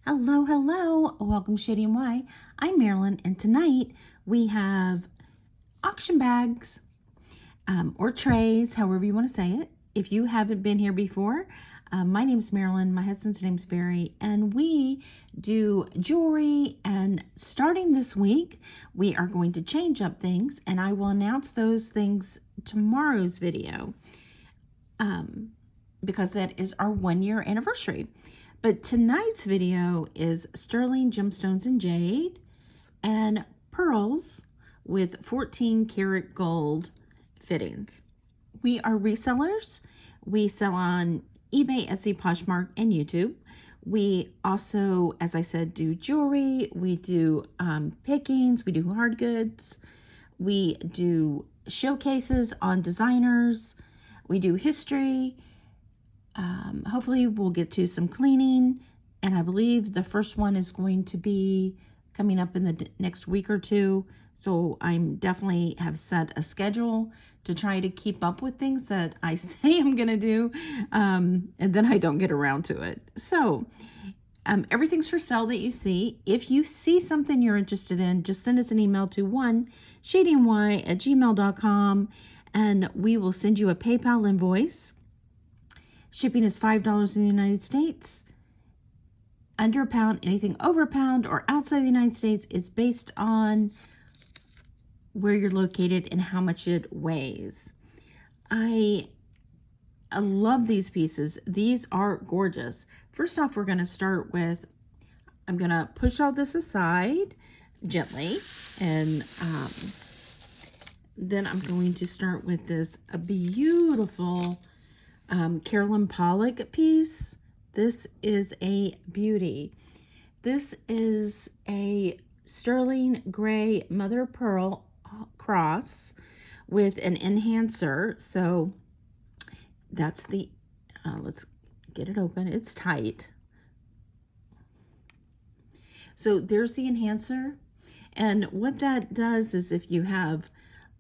Hello, hello. Welcome, Shady and Why. I'm Marilyn, and tonight we have auction bags or trays, however you want to say it. If you haven't been here before, my name's Marilyn, my husband's name's Barry, and we do jewelry. And starting this week, we are going to change up things, and I will announce those things tomorrow's video because that is our 1-year anniversary. But tonight's video is sterling gemstones and jade and pearls with 14 karat gold fittings. We are resellers. We sell on eBay, Etsy, Poshmark, and YouTube. We also, as I said, do jewelry. We do pickings. We do hard goods. We do showcases on designers. We do history. Hopefully we'll get to some cleaning, and I believe the first one is going to be coming up in the next week or two. So I'm definitely have set a schedule to try to keep up with things that I say I'm gonna do, and then I don't get around to it. So everything's for sale that you see. If you see something you're interested in, just send us an email to shadyandy@gmail.com, and we will send you a PayPal invoice. Shipping is $5 in the United States. Under a pound, anything over a pound or outside the United States is based on where you're located and how much it weighs. I love these pieces. These are gorgeous. First off, we're going to start with, I'm going to push all this aside gently, and then I'm going to start with this beautiful Carolyn Pollock piece. This is a beauty. This is a sterling gray mother of pearl cross with an enhancer. So that's the, let's get it open. It's tight. So there's the enhancer. And what that does is if you have,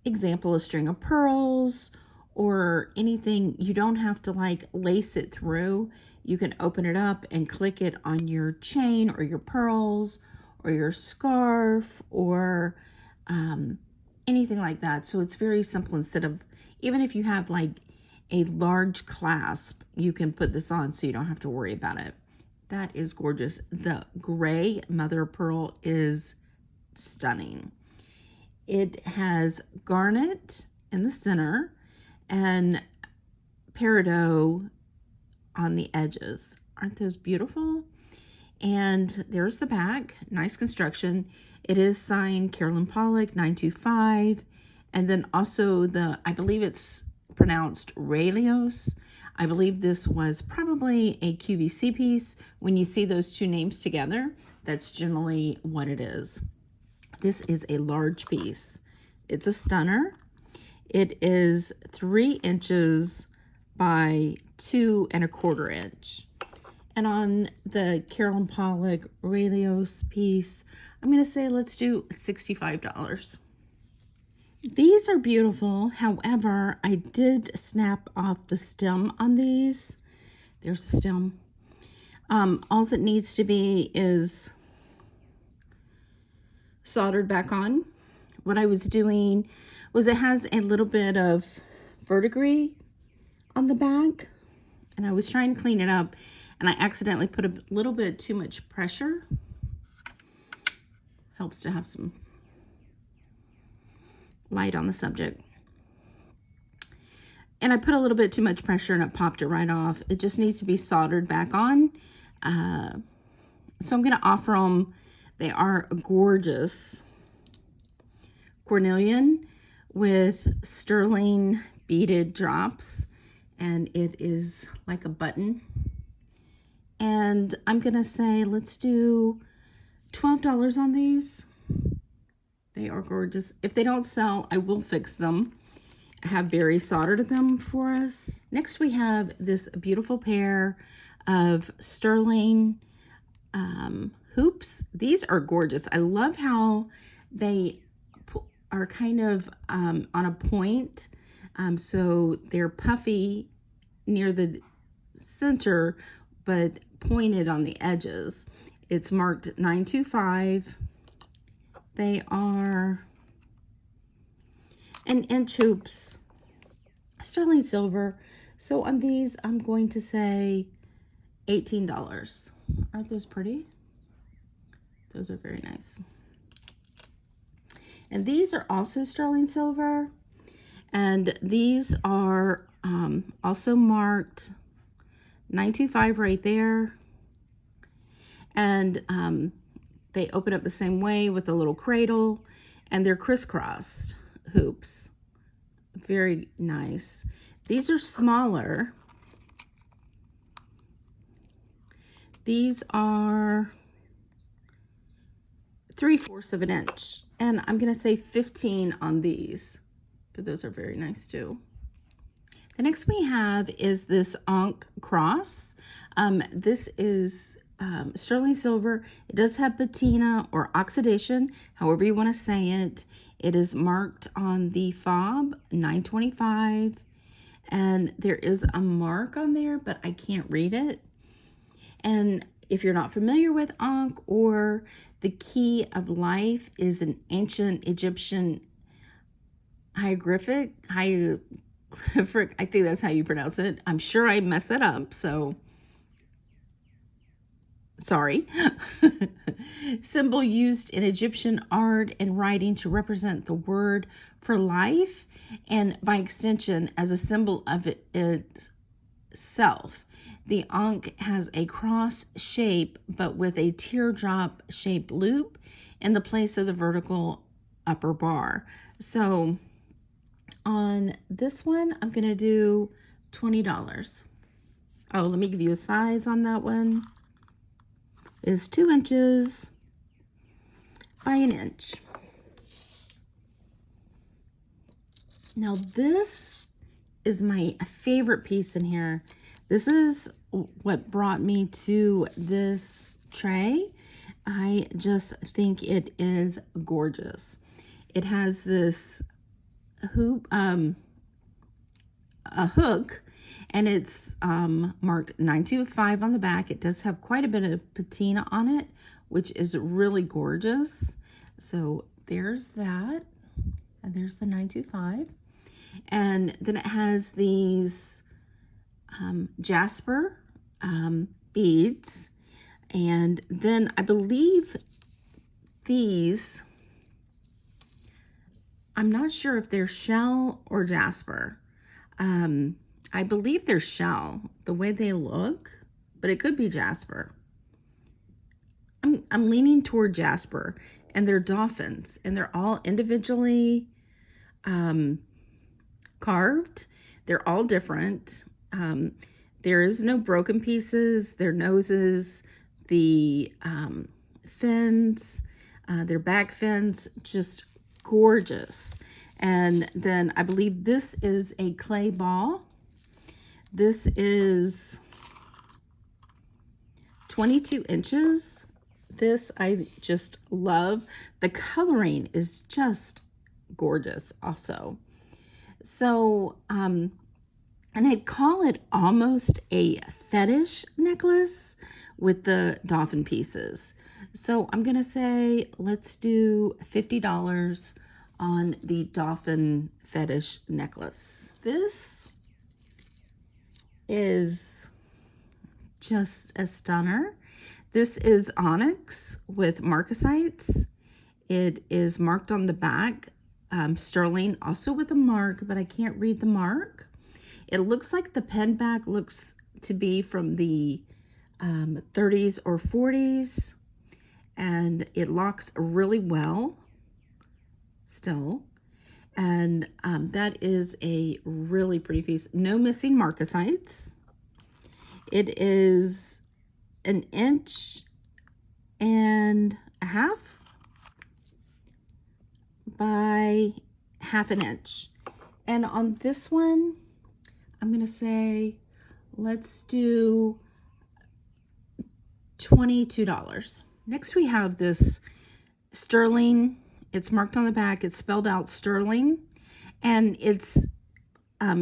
example, a string of pearls or anything, you don't have to like lace it through. You can open it up and click it on your chain or your pearls or your scarf or anything like that. So it's very simple. Instead of, even if you have like a large clasp, you can put this on so you don't have to worry about it. That is gorgeous. The gray mother of pearl is stunning. It has garnet in the center and peridot on the edges. Aren't those beautiful? And there's the back. Nice construction. It is signed Carolyn Pollock 925. And then also the, I believe it's pronounced Rayleos. I believe this was probably a QVC piece. When you see those two names together, that's generally what it is. This is a large piece. It's a stunner. It is 3 inches by 2 1/4 inch. And on the Carolyn Pollock Rayleos piece, I'm going to say let's do $65. These are beautiful. However, I did snap off the stem on these. There's the stem. All it needs to be is soldered back on. What I was doing was it has a little bit of verdigris on the back, and I was trying to clean it up, and I accidentally put a little bit too much pressure. Helps to have some light on the subject. And I put a little bit too much pressure and it popped it right off. It just needs to be soldered back on. So I'm going to offer them. They are gorgeous. Cornelian with sterling beaded drops, and it is like a button. And I'm gonna say let's do $12 on these. They are gorgeous. If they don't sell, I will fix them. I have Barry soldered them for us. Next we have this beautiful pair of sterling hoops. These are gorgeous. I love how they are kind of on a point. So they're puffy near the center, but pointed on the edges. It's marked 925. They are an inch hoops, sterling silver. So on these, I'm going to say $18. Aren't those pretty? Those are very nice. And these are also sterling silver. And these are also marked 925 right there. And they open up the same way with a little cradle, and they're crisscrossed hoops. Very nice. These are smaller. These are 3/4 of an inch, and I'm gonna say 15 on these, but those are very nice too. The next we have is this Ankh Cross. This is sterling silver. It does have patina or oxidation, however you want to say it. It is marked on the fob 925, and there is a mark on there, but I can't read it. And if you're not familiar with Ankh, or the key of life is an ancient Egyptian hieroglyphic, I think that's how you pronounce it. I'm sure I messed that up, so sorry. Symbol used in Egyptian art and writing to represent the word for life, and by extension as a symbol of itself. The Ankh has a cross shape, but with a teardrop shaped loop in the place of the vertical upper bar. So on this one, I'm going to do $20. Oh, let me give you a size on that one. Is 2 inches by an inch. Now this is my favorite piece in here. This is what brought me to this tray. I just think it is gorgeous. It has this hoop, a hook, and it's marked 925 on the back. It does have quite a bit of patina on it, which is really gorgeous. So there's that, and there's the 925. And then it has these jasper beads, and then I believe these, I'm not sure if they're shell or jasper. I believe they're shell, the way they look, but it could be jasper. I'm leaning toward jasper, and they're dolphins, and they're all individually carved. They're all different. There is no broken pieces. Their noses, the fins, their back fins, just gorgeous. And then I believe this is a clay ball. This is 22 inches. This I just love. The coloring is just gorgeous also. So, and I'd call it almost a fetish necklace with the dolphin pieces. So I'm going to say, let's do $50 on the dolphin fetish necklace. This is just a stunner. This is onyx with marcasites. It is marked on the back, sterling, also with a mark, but I can't read the mark. It looks like the pen back looks to be from the 30s or 40s, and it locks really well still. And that is a really pretty piece. No missing marcasites. It is 1.5 inches by 1/2 inch. And on this one, I'm going to say, let's do $22. Next, we have this sterling. It's marked on the back. It's spelled out sterling, and it's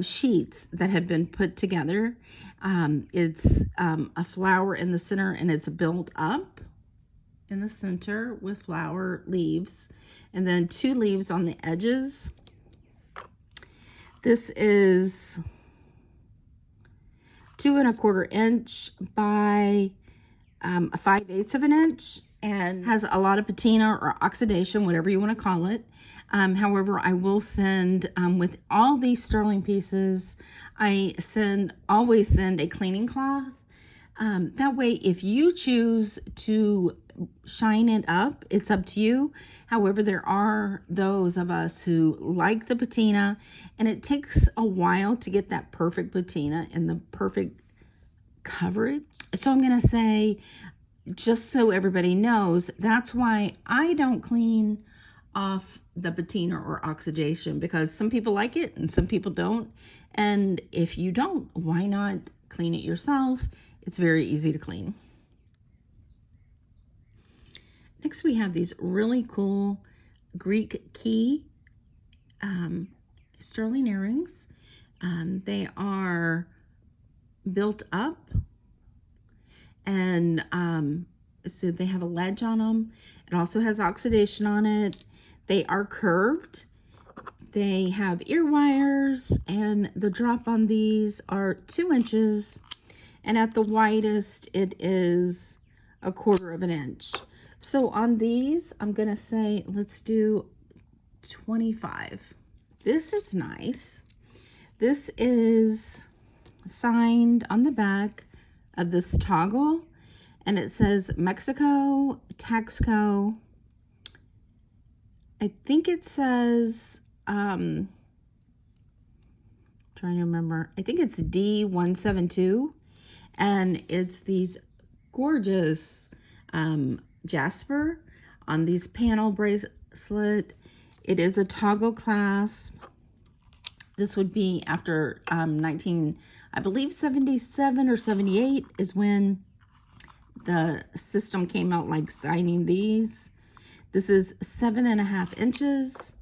sheets that have been put together. It's a flower in the center, and it's built up. in the center with flower leaves, and then 2 leaves on the edges. This is 2 1/4 inch by 5/8 of an inch, and has a lot of patina or oxidation, whatever you want to call it. However, I will send, with all these sterling pieces, I always send a cleaning cloth. That way, if you choose to shine it up, it's up to you. However, there are those of us who like the patina, and it takes a while to get that perfect patina and the perfect coverage. So I'm going to say, just so everybody knows, that's why I don't clean off the patina or oxidation, because some people like it and some people don't. And if you don't, why not clean it yourself? It's very easy to clean. Next, we have these really cool Greek key sterling earrings. They are built up, and so they have a ledge on them. It also has oxidation on it. They are curved. They have ear wires, and the drop on these are 2 inches, and at the widest it is 1/4 of an inch. So on these, I'm gonna say let's do 25. This is nice. This is signed on the back of this toggle, and it says Mexico, Taxco. I think it says, trying to remember, I think it's D172, and it's these gorgeous jasper on these panel bracelet. It is a toggle clasp. This would be after I believe 77 or 78 is when the system came out, like signing these. This is 7.5 inches,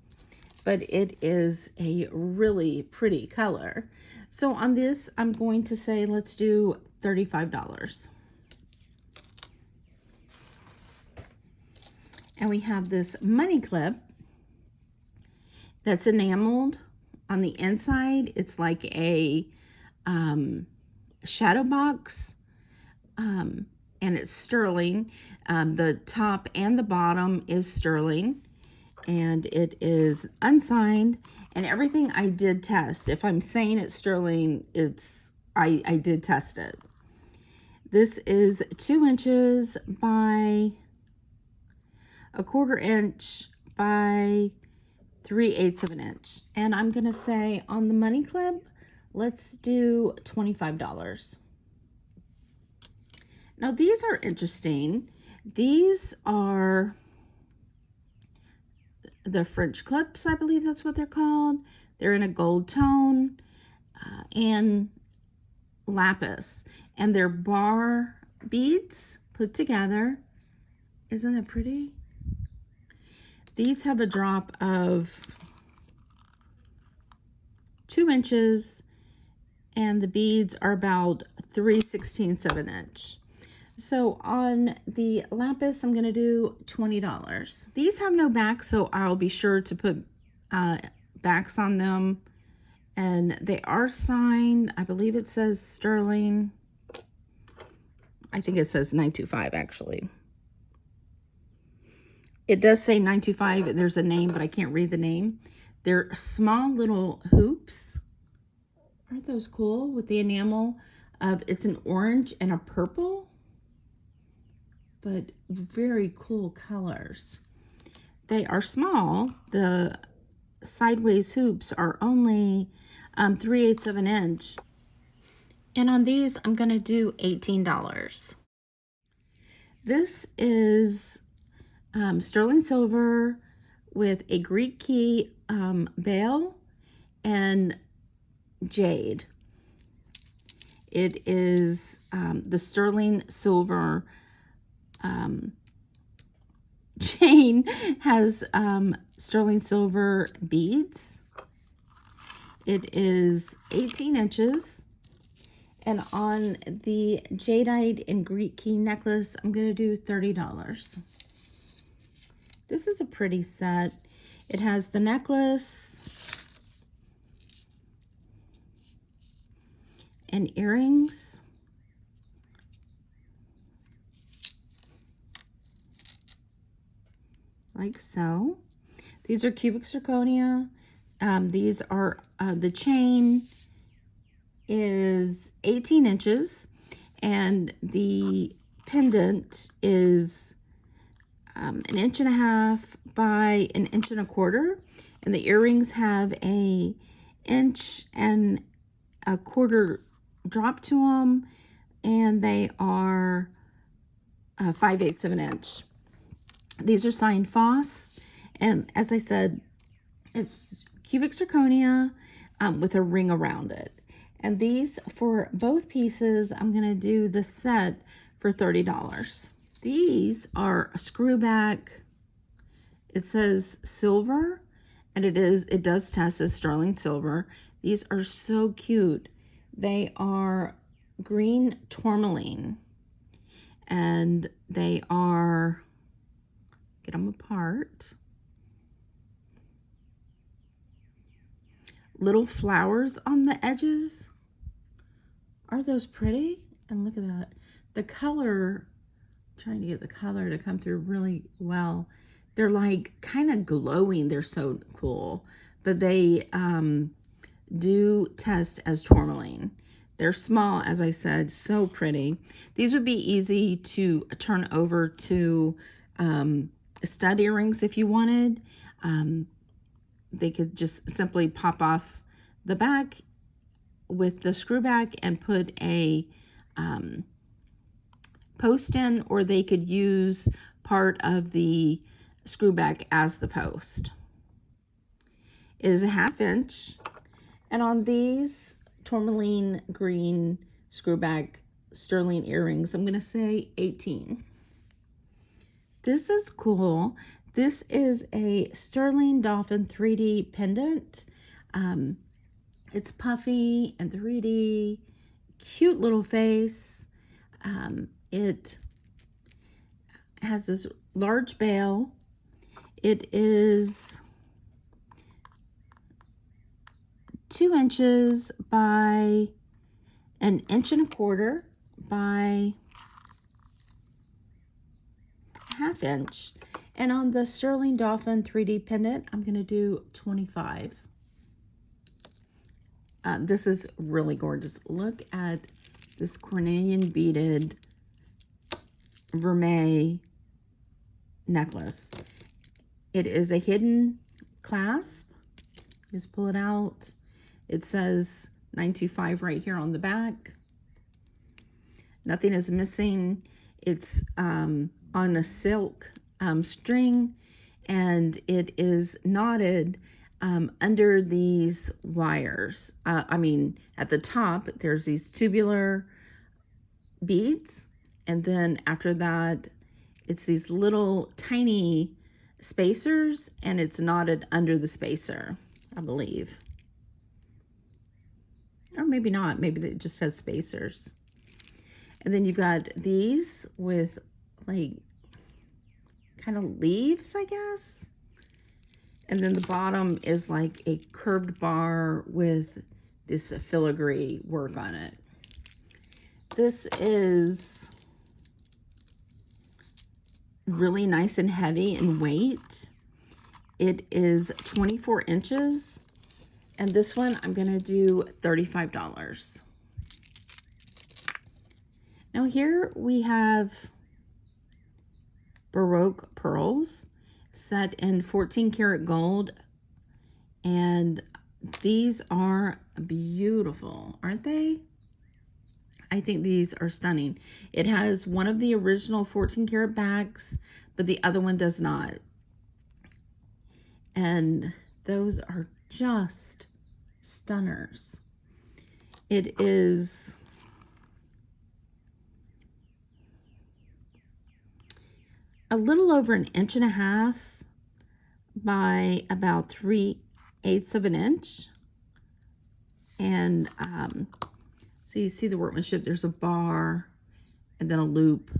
but it is a really pretty color. So on this, I'm going to say let's do $35. And we have this money clip that's enameled on the inside. It's like a shadow box, and it's sterling. The top and the bottom is sterling, and it is unsigned, and everything I did test. If I'm saying it's sterling, I did test it. This is 2 inches by 1/4 inch by 3/8 of an inch. And I'm gonna say on the money clip, let's do $25. Now these are interesting. These are the French clips, I believe that's what they're called. They're in a gold tone and lapis, and they're bar beads put together. Isn't that pretty? These have a drop of 2 inches, and the beads are about 3/16 of an inch. So on the lapis, I'm going to do $20. These have no back, so I'll be sure to put backs on them. And they are signed. I believe it says sterling. I think it says 925 actually. It does say 925. There's a name, but I can't read the name. They're small little hoops. Aren't those cool? With the enamel of, it's an orange and a purple, but very cool colors. They are small. The sideways hoops are only 3/8 of an inch. And on these, I'm going to do $18. This is sterling silver with a Greek key bail and jade. It is the sterling silver chain has sterling silver beads. It is 18 inches, And on the jadeite and Greek key necklace, I'm going to do $30. This is a pretty set. It has the necklace and earrings. Like so. These are cubic zirconia. These are, the chain is 18 inches and the pendant is 1.5 inches by 1.25 inches. And the earrings have a 1.25 inch drop to them, and they are 5/8 of an inch. These are signed Foss, and as I said, it's cubic zirconia with a ring around it. And these, for both pieces, I'm going to do the set for $30. These are a screw back. It says silver, and it does test as sterling silver. These are so cute. They are green tourmaline, and they are, get them apart, little flowers on the edges. Are those pretty? And look at that. The color, I'm trying to get the color to come through really well. They're like kind of glowing. They're so cool. But they do test as tourmaline. They're small, as I said, so pretty. These would be easy to turn over to stud earrings if you wanted. They could just simply pop off the back with the screw back and put a post in, or they could use part of the screw back as the post. It is a 1/2 inch, and on these tourmaline green screw back sterling earrings, I'm going to say 18. This is cool. This is a sterling dolphin 3D pendant. It's puffy and 3D, cute little face. It has this large bail. It is 2 inches by 1.25 inches by 1/2 inch. And on the sterling dolphin 3D pendant, I'm going to do 25. This is really gorgeous. Look at this Cornelian beaded vermeil necklace. It is a hidden clasp. Just pull it out. It says 925 right here on the back. Nothing is missing. It's on a silk string, and it is knotted under these wires. At the top, there's these tubular beads, and then after that, it's these little tiny spacers, and it's knotted under the spacer, I believe. Or maybe not. Maybe it just has spacers. And then you've got these with like kind of leaves, I guess. And then the bottom is like a curved bar with this filigree work on it. This is really nice and heavy in weight. It is 24 inches. And this one, I'm going to do $35. Now here we have Baroque Pearls set in 14 karat gold. And these are beautiful, aren't they? I think these are stunning. It has one of the original 14 karat backs, but the other one does not. And those are just stunners. It is a little over 1.5 inches by about 3/8 of an inch. And So you see the workmanship, there's a bar and then a loop.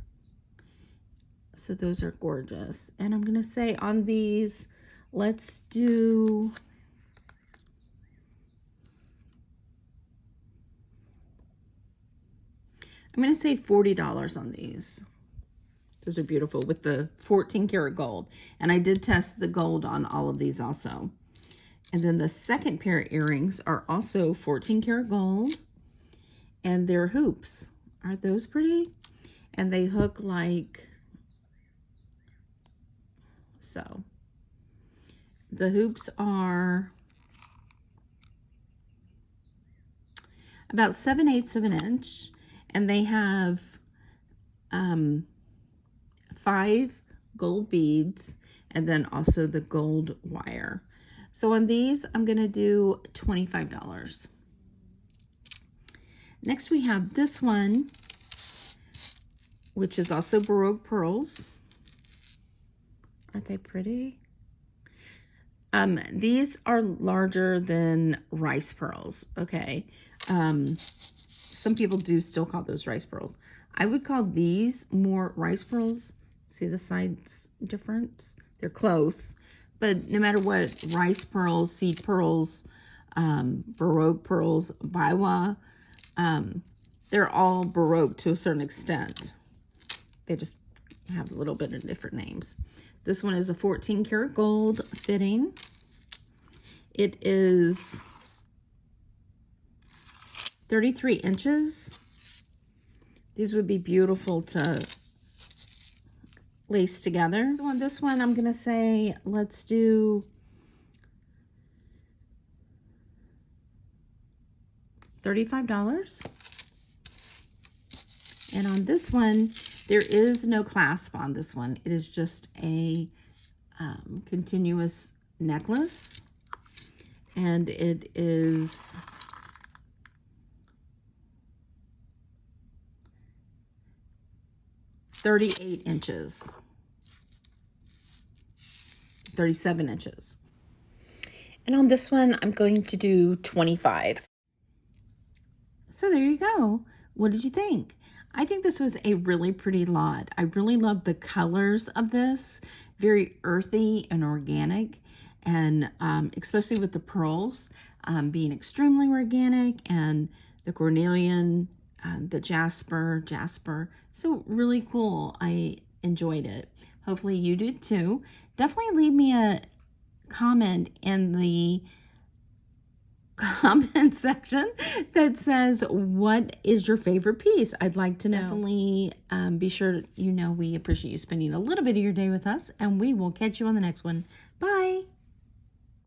So those are gorgeous. And I'm gonna say on these, let's do, I'm gonna say $40 on these. Those are beautiful with the 14 karat gold. And I did test the gold on all of these also. And then the second pair of earrings are also 14 karat gold. And they're hoops. Aren't those pretty? And they hook like so. The hoops are about 7/8 of an inch. And they have 5 gold beads and then also the gold wire. So on these, I'm going to do $25. Next, we have this one, which is also Baroque Pearls. Aren't they pretty? These are larger than rice pearls, okay? Some people do still call those rice pearls. I would call these more rice pearls. See the sides difference? They're close, but no matter what, rice pearls, seed pearls, Baroque pearls, Biwa, they're all Baroque to a certain extent. They just have a little bit of different names. This one is a 14 karat gold fitting. It is 33 inches. These would be beautiful to lace together. So on this one, I'm gonna say, let's do $35. And on this one, there is no clasp on this one. It is just a continuous necklace. And it is $38 inches. 37 inches. And on this one, I'm going to do $25. So there you go. What did you think? I think this was a really pretty lot. I really love the colors of this. Very earthy and organic. And especially with the pearls being extremely organic, and the Cornelian, the jasper. So really cool. I enjoyed it. Hopefully you did too. Definitely leave me a comment in the comment section that says, what is your favorite piece? I'd like to know. Definitely be sure we appreciate you spending a little bit of your day with us, and we will catch you on the next one. Bye.